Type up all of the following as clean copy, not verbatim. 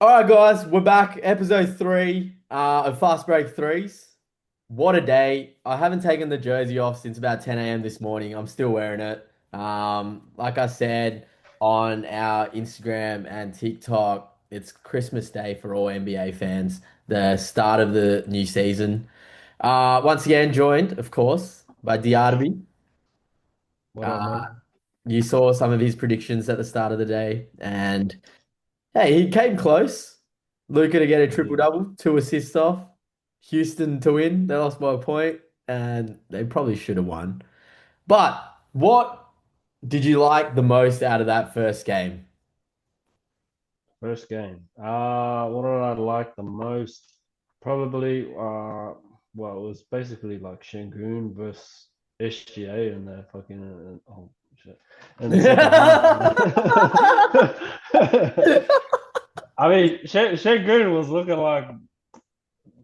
All right, guys, we're back. Episode three of Fast Break Threes. What a day. I haven't taken the jersey off since about 10 a.m. this morning. I'm still wearing it. Like I said on our Instagram and TikTok, it's Christmas Day for all NBA fans, the start of the new season. Once again, joined, of course, by Diarby. What up, Uh, man? you saw some of his predictions at the start of the day, and hey, he came close. Luka to get a triple Yeah. double, two assists off. Houston to win. They lost by a point, and they probably should have won. But what did you like the most out of that first game? First game. What did I like the most? Probably, well, it was basically like Şengün versus SGA in the fucking, oh shit, in the second half, man. I mean, Şengün was looking like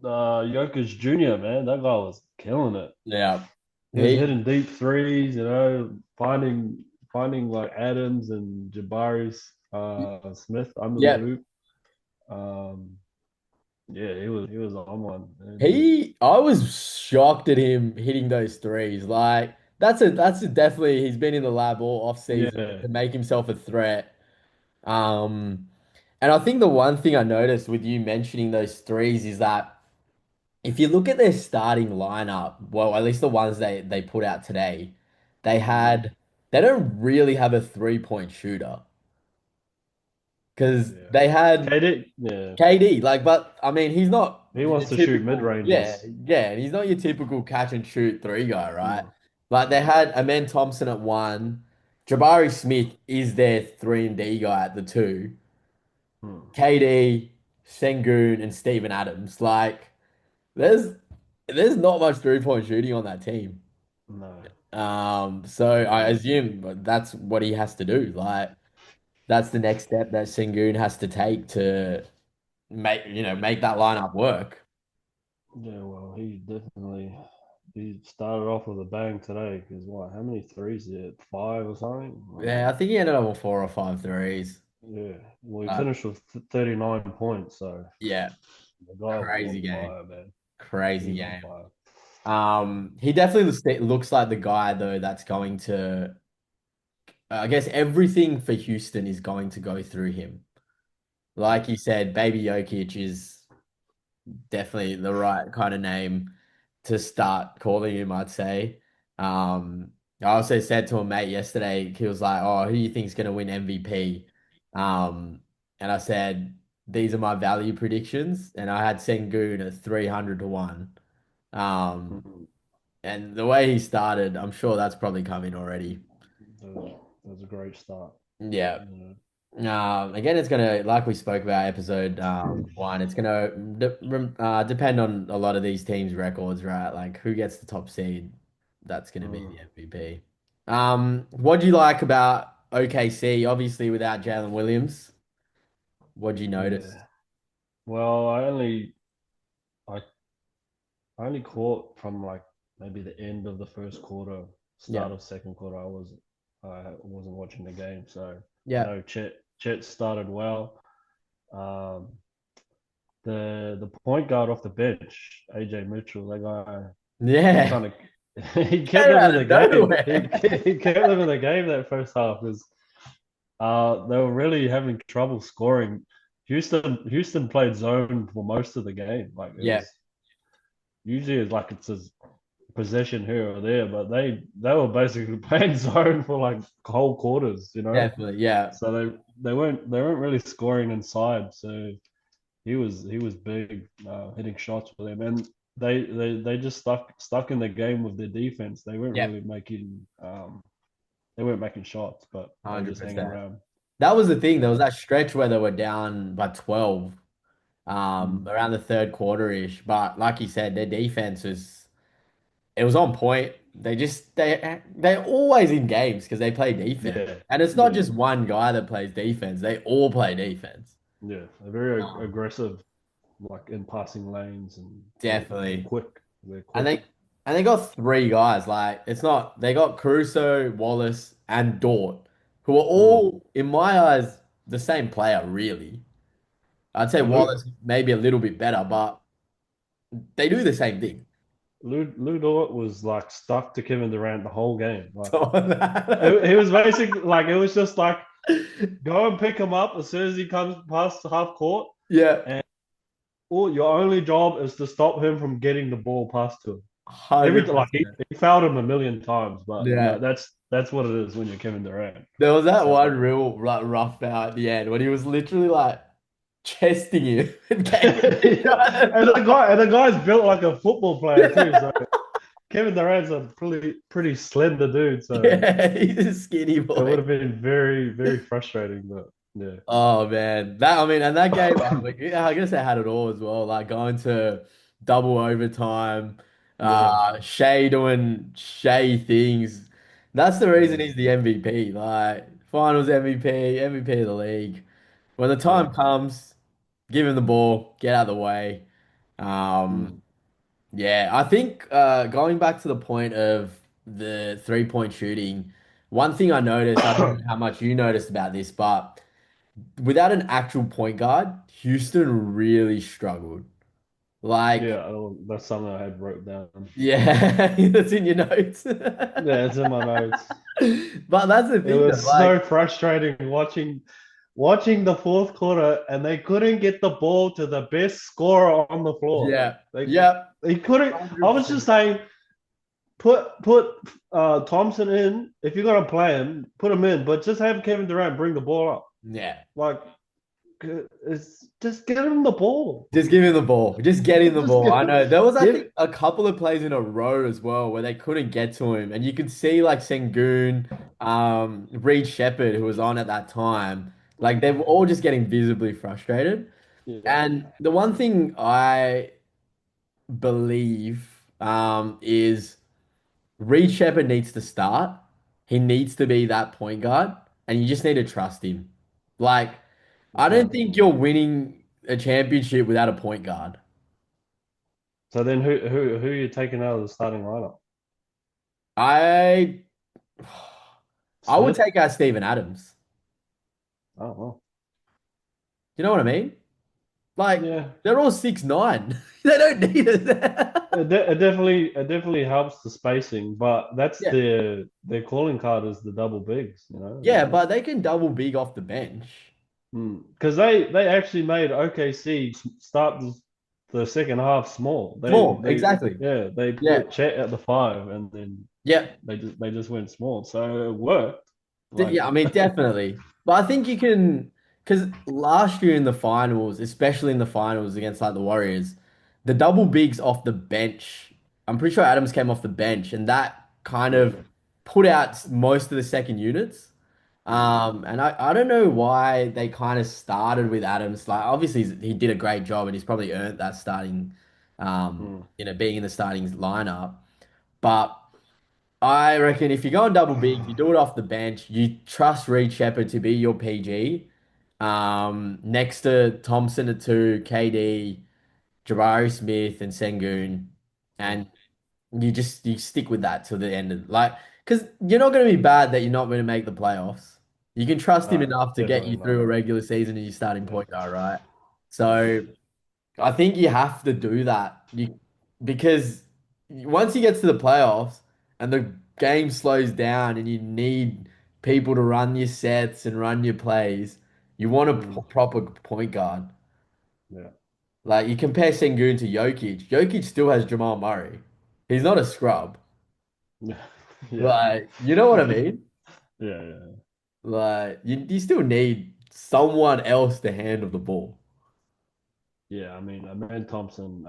Jokic Jr., man. That guy was killing it. Yeah. He was He hitting deep threes, finding like Adams and Jabari's Smith under the yeah. hoop. Um, yeah, he was on one. And I was shocked at him hitting those threes. Like that's definitely he's been in the lab all off season yeah, to make himself a threat. Um and I think the one thing I noticed with you mentioning those threes is that if you look at their starting lineup, well, at least the ones they put out today, they mhm, had they don't really have a three-point shooter because yeah. they had KD, yeah, KD, like, but I mean, he's not he your wants to shoot mid typical, yeah, ranges. yeah, and he's not your typical catch and shoot three guy, right? Mm, Like they mm, had Amen Thompson at one, Jabari Smith is their 3 and D guy at the two, mm. KD, Sengun, and Steven Adams. Like, there's there's not much three-point shooting on that team. No, So I no, assume that's what he has to do. Like that's the next step that Sengun has to take to make that lineup work. yeah. Well, he started off with a bang today. Because what? How many threes did he hit? Five or something? Yeah, I think he ended up with 4 or 5 threes. Yeah. Well, he Uh, finished with 39 points, so yeah, the guy was on crazy game. fire, man. He Crazy was on game. fire. He definitely looks like the guy though that's going to I guess everything for Houston is going to go through him. Like Yeah. you said, Baby Jokic is definitely the right kind of name to start calling him, I'd say. I also said to a mate yesterday, he was like, "Oh, who do you think's going to win MVP?" Um, and I said, "These are my value predictions," and I had Sengun at 300 to 1. Um, Mhm. and the way he started, I'm sure that's probably coming already. That was a great start. Yeah. Yeah. Again, it's gonna, like we spoke about episode one, it's gonna depend on a lot of these teams' records, right? Like who gets the top seed, that's gonna be Mm, the MVP. What do you like about OKC? Obviously, without Jalen Williams, what do you notice? yeah. Well, I I only caught from like maybe the end of the first quarter, Yeah, start of second quarter. I wasn't watching the game, so I yeah, know Chet started well. Um, the point guard off the bench, AJ Mitchell, that guy, he yeah. kind of he kept Came them in out the of game. nowhere. He kept them in the game that first half because they were really having trouble scoring. Houston played zone for most of the game. Like it Yeah, was usually it's a possession here or there, but they were basically playing zone for like whole quarters, you know. definitely. Yeah, So they weren't really scoring inside. So he was big, hitting shots for them, and they just stuck in the game with their defense. yeah, They weren't making shots, but they were just hanging 100%. around. That was the thing. There was Yeah. that stretch where they were down by 12. Mm. Around the third quarter-ish. But like you said, their defense was it was on point. They're always in games because they play defense. Yeah. And it's not Yeah. just one guy that plays defense. They all play defense. Yeah. They're very Um, aggressive, like in passing lanes, and they're definitely. quick. They're And quick. they got three guys. Like it's not they got Caruso, Wallace, and Dort, who are Mm. all, in my eyes, the same player, really. I'd say And Wallace maybe a little bit better, but they do the same thing. Lou Dort was like stuck to Kevin Durant the whole game. Like So he that- was basically like it was just like go and pick him up as soon as he comes past half court, yeah, and your only job is to stop him from getting the ball past to him. Every like 100%. he fouled him a million times, but you know Yeah. that's what it is when you're Kevin Durant. There was that So one real like, rough bout at the end when he was literally like chesting him and gave him the shot. and the guy's built like a football player too. So Kevin Durant's a pretty slender dude. So Yeah, he's a skinny it would boy. have been very frustrating. But yeah, Oh man, that I mean, and that game, yeah, I guess they had it all as well. Like going to double overtime, yeah, Shea doing Shea things. That's the reason mm, he's the MVP. Like Finals MVP, MVP of the league. When the yeah, time comes, give him the ball, get out of the way. Um, mm. yeah, I think going back to the point of the 3-point shooting, one thing I noticed, I don't know how much you noticed about this, but without an actual point guard, Houston really struggled. Like, Yeah. That's something I had wrote down. yeah, that's in your notes. Yeah, it's in my notes. But that's the It thing though, was like, so frustrating watching the fourth quarter, and they couldn't get the ball to the best scorer on the floor. yeah, They yeah, they couldn't. I was just 100%. saying, put Thompson in if you're gonna play him, put him in, but just have Kevin Durant bring the ball up. Yeah. Like it's just get him the ball. Just give him the ball. Just get him the Just ball. I know. There was, I give. think, a couple of plays in a row as well where they couldn't get to him. And you could see like Sengun, Reed Shepherd, who was on at that time, like they were all just getting visibly frustrated. Yeah. And the one thing I believe is Reed Shepherd needs to start. He needs to be that point guard, and you just need to trust him. Like, I don't Okay. think you're winning a championship without a point guard. So then who are you taking out of the starting lineup? I I would Smith? take out Steven Adams. Oh well. You know what I mean? Like Yeah. they're all 6'9". They don't need it. It definitely helps the spacing, but that's Yeah. their calling card is the double bigs, you Yeah, know. but they can double big off the bench. Because they actually made OKC start the second half small. Small, exactly. They Yeah. put Chet at the five, and then Yeah. they just went small, so it worked. Like Yeah, I mean, definitely. But I think you can, because last year in the finals, especially in the finals against like the Warriors, the double bigs off the bench, I'm pretty sure Adams came off the bench, and that kind yeah, of put out most of the second units. And I don't know why they kind of started with Adams. Like, obviously, he did a great job, and he's probably earned that starting, mm, being in the starting lineup. But I reckon if you're going double bigs, you do it off the bench. You trust Reed Shepherd to be your PG. Next to Thompson at two, KD, Jabari Smith, and Sengun, mm. and you stick with that till the end of like because you're not going to be bad that you're not going to make the playoffs. You can trust him No, enough to get definitely you through not. a regular season and you starting Yeah, point guard, right? So. I think you have to do that. Because once you get to the playoffs and the game slows down and you need people to run your sets and run your plays, you want a mm, proper point guard. yeah, Like you compare Sengun to Jokic. Jokic still has Jamal Murray. He's not a scrub. yeah, yeah, Like, you know what I mean? yeah. Like you still need someone else to handle the ball. Yeah, I mean, Amen Thompson,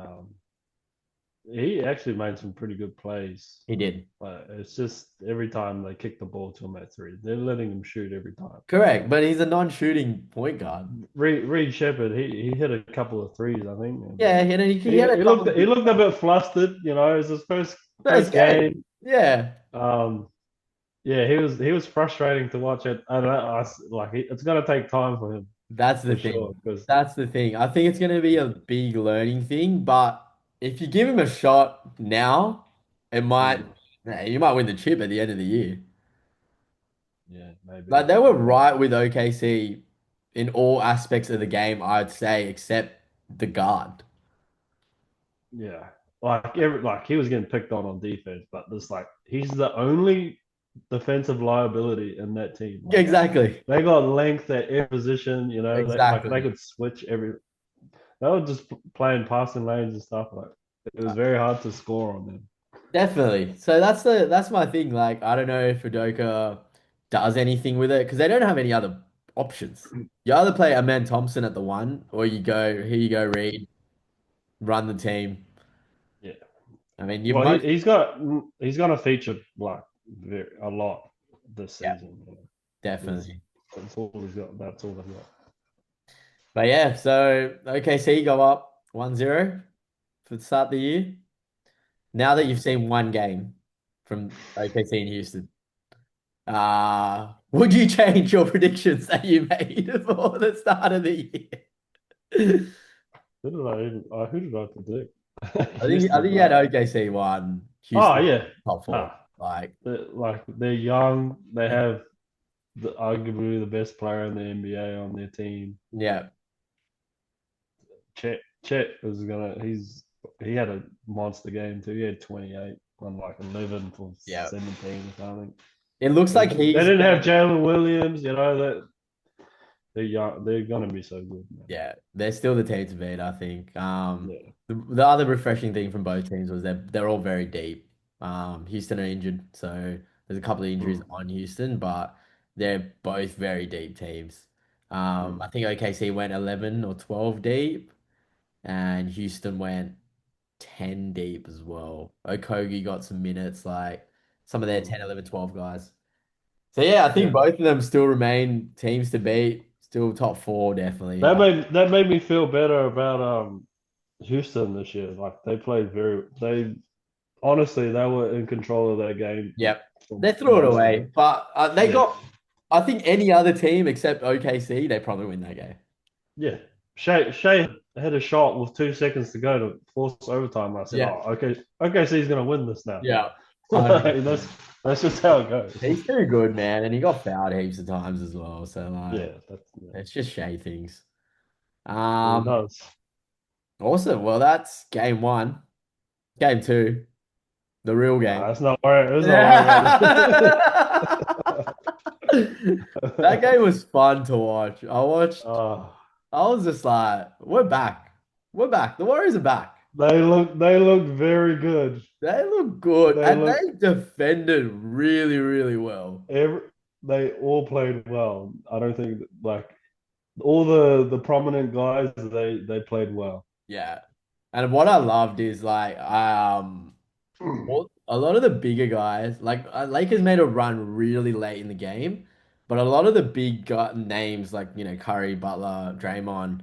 he actually made some pretty good plays. He did. But it's just every time they kick the ball to him at three, they're letting him shoot every time. Correct, but he's a non-shooting point guard. Reed Shepherd, he hit a couple of threes, I think. Yeah, and he had a couple of He good looked a bit flustered, you know. It was his first first game. game. Yeah, Um, yeah, he was frustrating to watch it. I don't know, like it's gonna take time for him that's the for sure. thing. Because That's the thing. I think it's going to be a big learning thing, but if you give him a shot now, it might, you might win the chip at the end of the year. yeah, maybe Like they were right with OKC. in all aspects of the game, I'd say, except the guard. Yeah, like he was getting picked on defense, but this like he's the only defensive liability in that team. Like Exactly. they got length at every position. They Exactly. could switch every. They were just playing passing lanes and stuff. Like it was very hard to score on them. Definitely. So that's my thing. Like, I don't know if Udoka does anything with it because they don't have any other options. You either play Amen Thompson at the one, or you go, here you go, Reed, run the team. Yeah. I mean, you Well, most he's gonna feature like a lot this yeah, season. There's, definitely. that's all he's got. That's all they've got. But yeah, so OKC go up 1-0 for the start of the year. Now that you've seen one game from OKC in Houston, would you change your predictions that you made for the start of the year? Who did I predict? I Houston, think you had OKC one, oh Houston yeah, top four. ah, Like, they're young. They have arguably the best player in the NBA on their team. yeah, Chet is gonna. He had a monster game too. He had 28 on like 11 for yeah. 17 or something. It looks like They he's didn't have gonna, Jalen Williams. That they're young. They're gonna be so good, man. yeah, they're still the team to beat, I think. Yeah. The other refreshing thing from both teams was they're all very deep. Houston are injured, so there's a couple of injuries Mm, on Houston, but they're both very deep teams. mm, I think OKC went 11 or 12 deep, and Houston went 10 deep as well. Okogie got some minutes, like some of their mm. 10, 11, 12 guys. So yeah, I think Yeah. both of them still remain teams to beat, still top four, definitely. That made me feel better about Houston this year. Like they played very. They honestly they were in control of that game Yep. for They threw it most of away, it. but they Yeah. got, I think any other team except OKC, they probably win that game. Yeah. Shea had a shot with 2 seconds to go to force overtime. I said, Yeah. "Oh, okay, so he's gonna win this now." Yeah. Like, 100%. that's just how it goes. He's too good, man. And he got fouled heaps of times as well. So, like, Yeah, yeah. it's just Shay things. He Um, does. Awesome. Well, that's game one. Game two, the real Nah, game. that's not worry. That's not worry That about it. game was fun to watch. uh, I was just like, we're back. We're back. The Warriors are back. they look very good. They look good They and look they defended really, really well. every they all played well. I don't think like all the prominent guys they played well. Yeah. And what I loved is like a lot of the bigger guys, like Lakers made a run really late in the game, but a lot of the big names like, Curry, Butler, Draymond,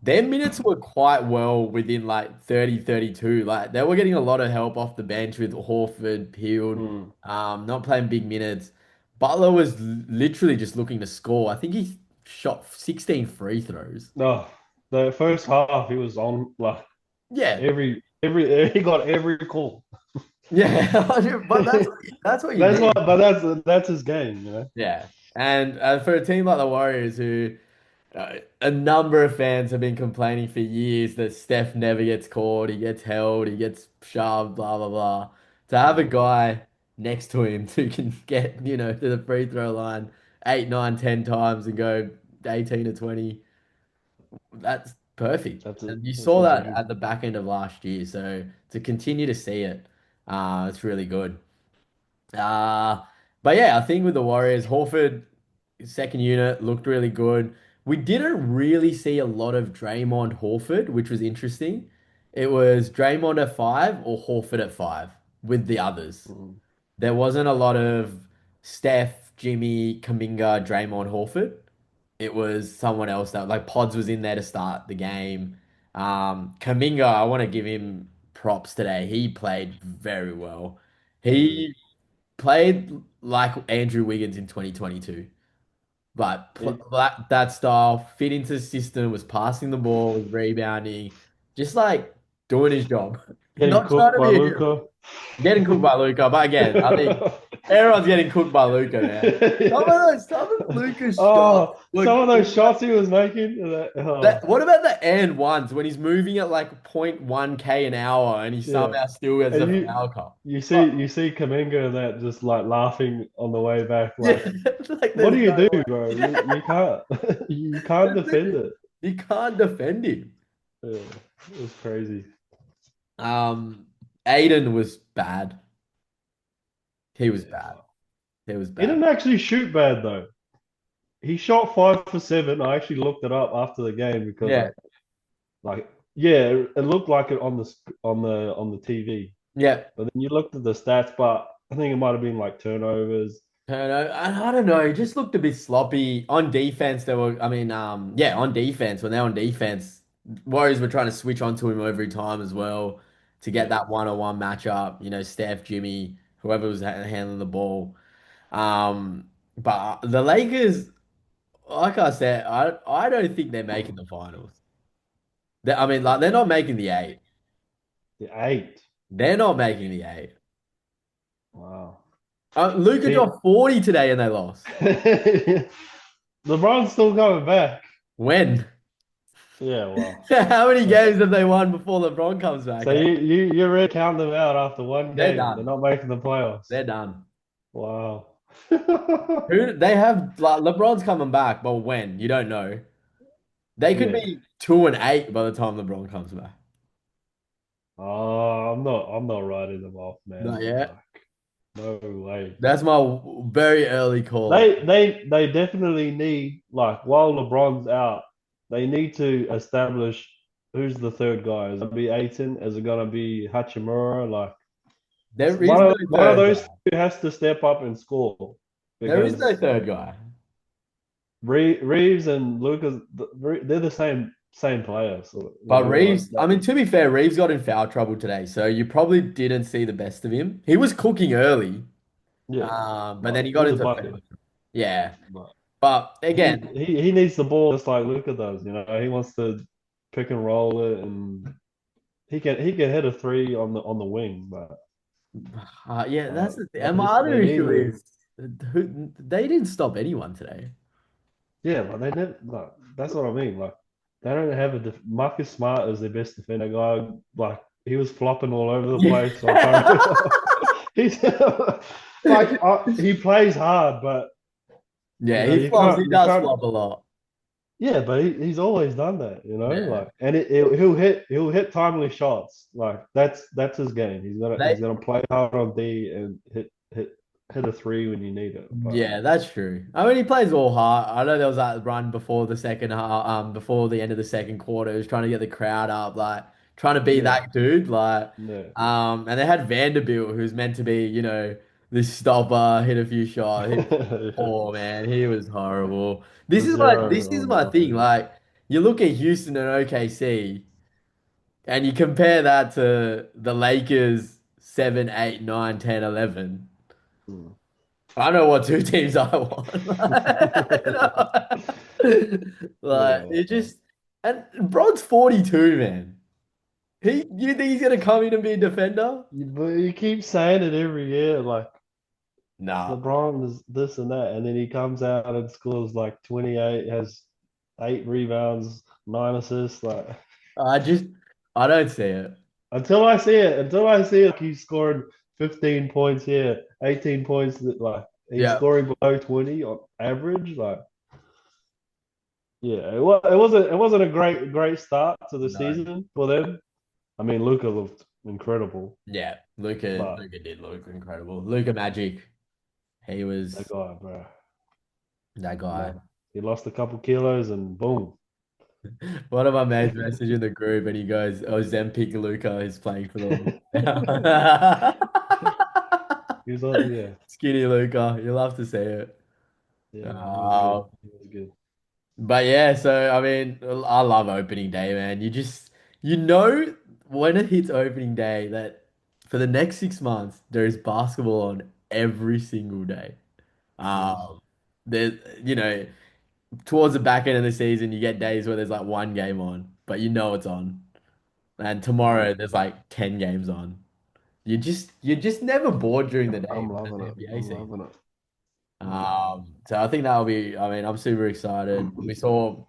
their minutes were quite well within like 30, 32. Like they were getting a lot of help off the bench with Horford, Peel, Mm. not playing big minutes. Butler was literally just looking to score. I think he shot 16 free throws. No, the first half he was on like Yeah. every he got every call. Yeah. But that's what you need. That's his game. Yeah. And for a team like the Warriors, who a number of fans have been complaining for years that Steph never gets caught, he gets held, he gets shoved, blah, blah, blah. To have a Mm. guy next to him who can get, to the free throw line 8, 9, 10 times and go 18 to 20, that's perfect. That's it. And you That's saw his that game. at the back end of last year. So to continue to see it, it's really good. Uh, but yeah, I think with the Warriors, Horford, second unit, looked really good. We didn't really see a lot of Draymond Horford, which was interesting. It was Draymond at five or Horford at five with the others. Mm. There wasn't a lot of Steph, Jimmy, Kuminga, Draymond Horford. It was someone else that like Pods was in there to start the game. Kuminga, I want to give him props today. He played very well. Mm. He played like Andrew Wiggins in 2022. But It, that style fit into the system, was passing the ball, was rebounding, just like doing his job. getting Not trying cooked to by be a hero. Luca. Getting cooked by Luca. But again, I think Everyone's getting cooked by Luca, man. Some of Luca's shots Oh, were some of those shots he was making. Oh, what about the end ones when he's moving at like 0.1 k an hour and he yeah. somehow still gets And a foul call? you see Kaminga and that just like laughing on the way back, Yeah, like, like what there's do you no do, way. bro? You can't you can't defend it. You can't defend him. Yeah, it was crazy. Um, Aiden was bad. He was Yeah. bad. He was He bad. didn't actually shoot bad though. He shot 5 for 7. I actually looked it up after the game because Yeah, yeah, it looked like it on the TV. yeah. But then you looked at the stats, but I think it might have been like turnovers. I don't know. He just looked a bit sloppy on defense. They were, yeah, on defense. When they're on defense, Warriors were trying to switch onto him every time as well to get Yeah. that one-on-one matchup. You know, Steph, Jimmy, whoever was handling the ball. But the Lakers, like I said, I don't think they're making the finals. Like they're not making the eight. The eight. They're not making the eight. Wow. Luka See, dropped 40 today and they lost. LeBron's still coming back. When? Yeah, well. How many games have they won before LeBron comes back? So Eh? you already count them out after one They're game. They're done. not making the playoffs. They're done. Wow. Who they have like LeBron's coming back, but when? You don't know. They could Yeah. be 2-8 by the time LeBron comes back. Oh, I'm not writing them off, Not man. yet. Like, no way. That's my very early call. They definitely need, like, while LeBron's out, they need to establish who's the third guy. Is it gonna be Aiton? Is it gonna be Hachimura? Like, There is no one of third those guy. two has to step up and score There is no because third guy. Reeves and Lucas, they're the same players. So, But Reeves, to be fair, Reeves got in foul trouble today, so you probably didn't see the best of him. He was cooking early, yeah, but then but he got he's a into foul. bucket. Yeah, But but he, again, he he needs the ball just like Luca does. He wants to pick and roll it, and he can hit a three on the wing. But yeah, that's the thing. And my they other need issue him. is they didn't stop anyone today. Yeah, but they never. Like, that's what I mean. Like, they don't have Marcus Smart is their best defender guy. Like, he was flopping all over the Yeah. place. So I can't. He's like, he plays hard, but Yeah, you can't he you does can't. flop a lot. Yeah, but he's always done that. Yeah. Like, and he'll hit timely shots. Like, that's his game. They He's gonna play hard on D and hit a three when you need it. But Yeah, that's true. He plays all hard. I know there was that run before the second half, before the end of the second quarter. He was trying to get the crowd up, like trying to be yeah, that dude, like, yeah. and they had Vanderbilt, who's meant to be, this stopper, hit a few shots. He was poor, man. He was horrible. This Zero is on my thing. offense. Like, you look at Houston and OKC, and you compare that to the Lakers 7, 8, 9, 10, 11. Hmm. I know what two teams I want. Like Yeah. it just and Brod's 42, man. You think he's gonna come in and be a defender? But you keep saying it every year, like Nah. LeBron is this and that, and then he comes out and scores like 28, has 8 rebounds, 9 assists. Like, I just I don't see it. until I see it, he's scoring 15 points here, 18 points. Like, he's Yeah. scoring below 20 on average. Like, yeah, it wasn't a great start to the No. season for them. I mean, Luca looked incredible, Yeah. but Luca did look incredible. Luca Magic. He that was guy, bro, that guy. no, he lost a couple kilos and boom. One of my mates messaged in the group and he goes, "Oh, Zempic Luca is playing for the He was on, yeah, Skinny Luca. You'll love to see it." yeah, man, he was good. Uh, He was good. but yeah, so I love opening day, man. You know when it hits opening day that for the next 6 months there is basketball on every single day. Mm. Um, there, you know, towards the back end of the season, you get days where there's like one game on, but you know it's on. And Yeah. tomorrow there's like 10 games on. you're just never bored during the day I'm when there's loving an it. NBA I'm season. loving it. Mm. So I think that'll be. I mean, I'm super excited. We saw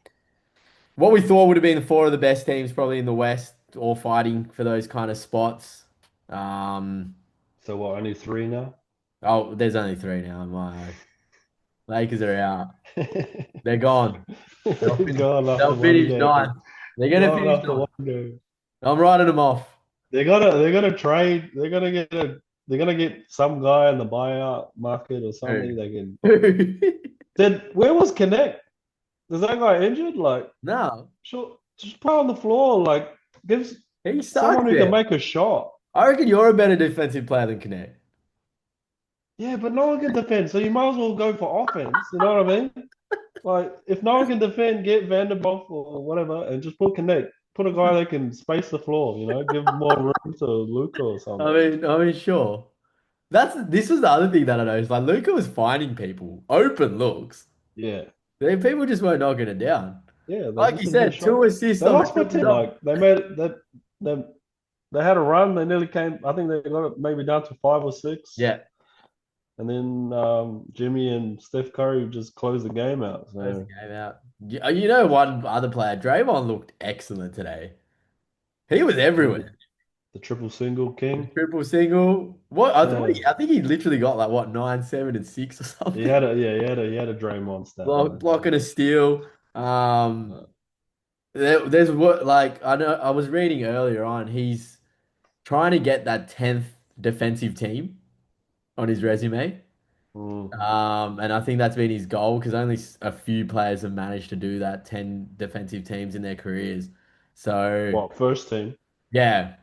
what we thought would have been four of the best teams probably in the West, all fighting for those kind of spots. Um, So what? Only three now? oh, there's only three now. My Lakers are out. They're gone. Gone after They'll one finish game. ninth. They're gonna Gone finish after ninth. one game. I'm writing them off. They're gonna trade. They're gonna get some guy in the buyout market or something. Who? They can. Who? Did where was Connect? Is that guy injured? Like, No, sure, just play on the floor. Like, gives he someone sucks who can there. make a shot. I reckon you're a better defensive player than Connect. Yeah, but no one can defend, so you might as well go for offense. You know what I mean? Like, if no one can defend, get Vanderbilt or whatever, and just put Connect. Put a guy that can space the floor. Give more room to Luca or something. I mean, sure. This was the other thing that I noticed. Like Luca was finding people open looks. Yeah, People just weren't knocking it down. yeah, they Like just you didn't hit a said, two shot. assists They on a lost by triple 10. double. Like, they made it that they had a run. They nearly came. I think they got it maybe down to 5 or 6. Yeah, And then Jimmy and Steph Curry just closed the game out. close the So game out. One other player, Draymond looked excellent today. He was who, everywhere. the triple single The king. triple single. What I thought Yeah, I think he literally got like what 9, 7, and 6 or he something. had a yeah he had a Draymond stat line. Blocking a steal. Uh, There's what like I know I was reading earlier on. He's trying to get that 10th defensive team on his resume. mm, And I think that's been his goal because only a few players have managed to do that, 10 defensive teams in their careers. So what first team? yeah.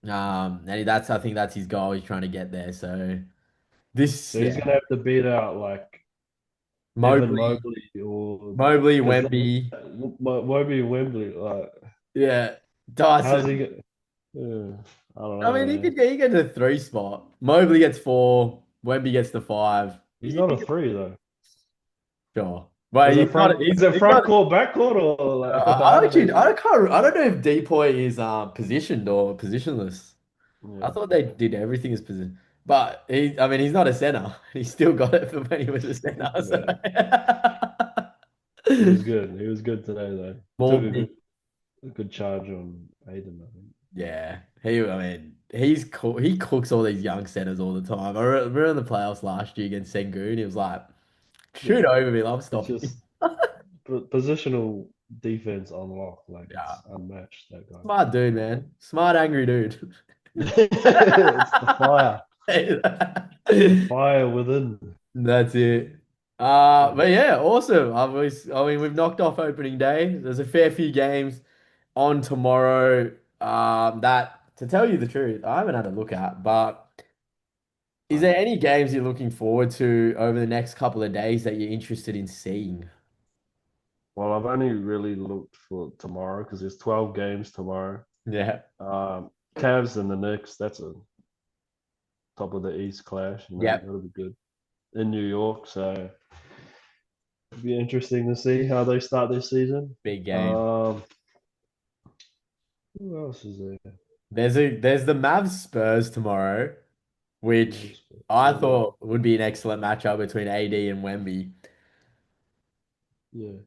And I think that's his goal. He's trying to get there. So So he's yeah, gonna have to beat out like Evan Mobley, Mobley or Mobley, because Wemby, Mobley Wembley. Like, yeah, how's he Dyson. get? Yeah, I don't I know, mean, man. he get to the three spot. Mobley gets four. Wemby gets the five. He's not a three though. Sure, but he's not. Is it He's front not. court, back court, or like I how do actually, they? I don't know if Depoy is positioned or positionless. I Yeah, thought they did everything as position, but I mean, he's not a center. He still got it for when he was a center. So. yeah. He was good. He was good today though. He took More big, a good charge on Aiden, I think. yeah. I mean, he's cool. He cooks all these young centers all the time. Remember in the playoffs last year against Sengun, he was like, "Shoot Yeah, over me, I'm it's stopping you." just positional defense on lock. Like, Yeah, it's unmatched. That guy. smart dude, man. Smart, angry dude. It's the fire. The fire within. That's it. But yeah, awesome. I mean, we've knocked off opening day. There's a fair few games on tomorrow. That to tell you the truth, I haven't had a look at. But is there any games you're looking forward to over the next couple of days that you're interested in seeing? Well, I've only really looked for tomorrow because there's 12 games tomorrow. Yeah, Cavs and the Knicks. That's a top of the East clash. yep, That'll be good in New York. So it'll be interesting to see how they start this season. big game. Um, who else is there? There's the Mavs Spurs tomorrow, which I Yeah, thought would be an excellent matchup between AD and Wemby. yeah.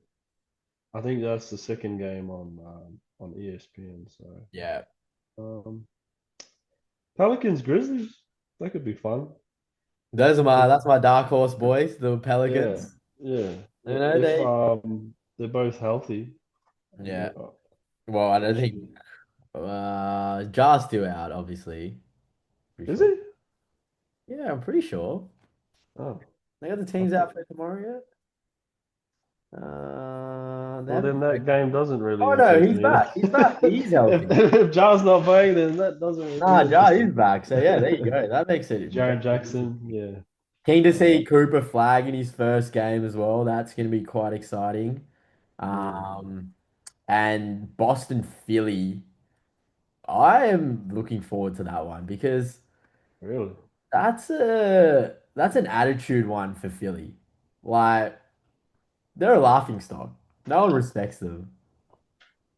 I think that's the second game on ESPN. So Yeah. um, Pelicans Grizzlies, that could be fun. That's my dark horse boys, the Yeah, Pelicans. yeah. You know, If they they're both healthy, yeah. yeah, Well, I they don't should think be. Jar's still out, obviously. Pretty Is sure. he? Yeah, I'm pretty sure. Oh, They got the I teams out thought. for tomorrow yet? They Well, haven't. then that game doesn't really Oh no, interest he's me. back. He's back. He's healthy. If Jar's not playing, then that doesn't Nah, really Jar interest is me. back. So yeah, there you go. That makes it Jaron very interesting. Jackson, yeah. Keen to Uh, see Cooper flag in his first game as well. That's going to be quite exciting. mm, Um, and Boston Philly. I am looking forward to that one because really? that's an attitude one for Philly. Like they're a laughing stock. No one respects them.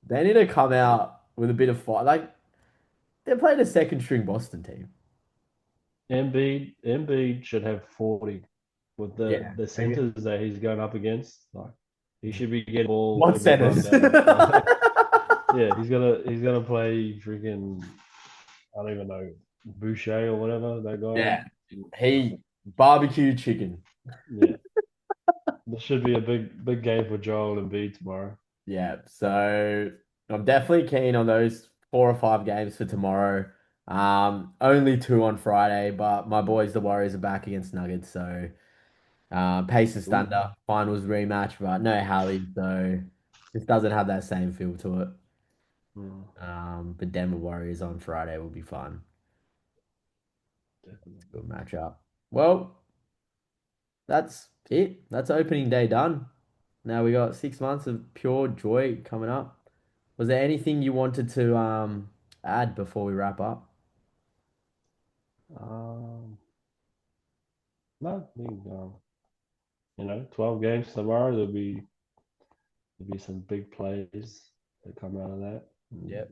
They need to come out with a bit of fight. Like They played a second string Boston team. Embiid should have 40 with Yeah. the Okay. centers that he's going up against. Like he should be getting ball What every time centers? down. Like yeah, he's gonna play freaking I don't even know Boucher or whatever that guy. Yeah. He barbecue chicken. Yeah, this should be a big game for Joel Embiid tomorrow. Yeah. So I'm definitely keen on those 4 or 5 games for tomorrow. Only two on Friday, but my boys, the Warriors, are back against Nuggets. So Pacers Ooh. Thunder finals rematch, but no Hallie, so this doesn't have that same feel to it. Hmm, But Denver Warriors on Friday will be fun. definitely. Good matchup. Well, that's it. That's opening day done. Now we got 6 months of pure joy coming up. Was there anything you wanted to add before we wrap up? Um, no, I think 12 games tomorrow. There'll be some big plays that come out of that. And Yep,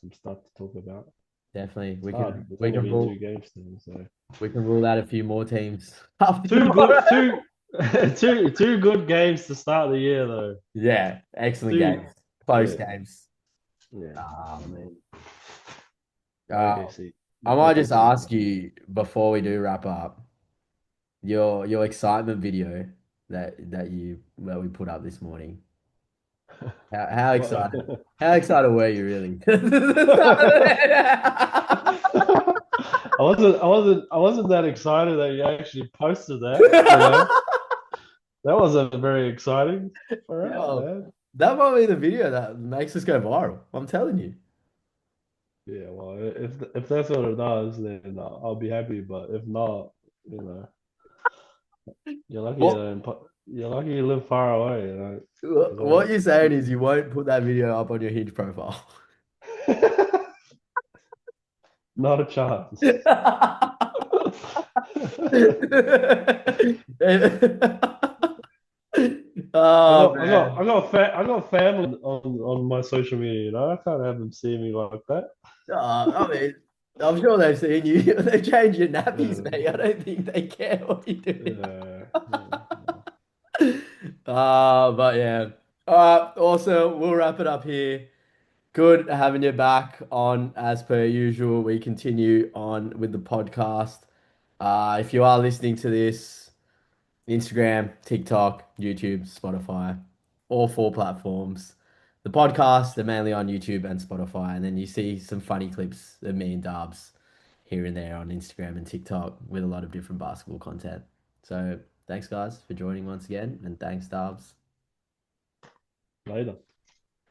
some stuff to talk about. definitely. It's hard. There's We only can been two rule games still, so out a few more teams after two good tomorrow. two two good games to start the year though. Yeah, excellent Two games, close yeah games. yeah. I Um, mean uh, OKC I might just OKC. ask you before we do wrap up your excitement video that we put up this morning. How What? excited? How excited were you really? I wasn't that excited that you actually posted that. That wasn't very exciting. All right, Yo, man. that might be the video that makes us go viral. I'm telling you. Yeah, well, if that's what it does, then I'll be happy. But if not, you know, you're lucky What you're lucky you live far away, what you're because saying is you won't put that video up on your Hinge profile. not a chance. Oh man. I got family on my social media. I can't have them see me like that. I mean, I'm sure they've seen you. They change your nappies, Yeah, mate. I don't think they care what you do. yeah. But yeah. All right. Also, we'll wrap it up here. Good having you back on as per usual. We continue on with the podcast. If you are listening to this, Instagram, TikTok, YouTube, Spotify, all four platforms. The podcast, they're mainly on YouTube and Spotify. And then you see some funny clips of me and Darbs here and there on Instagram and TikTok with a lot of different basketball content. So thanks, guys, for joining once again. And thanks, Darbs. Later.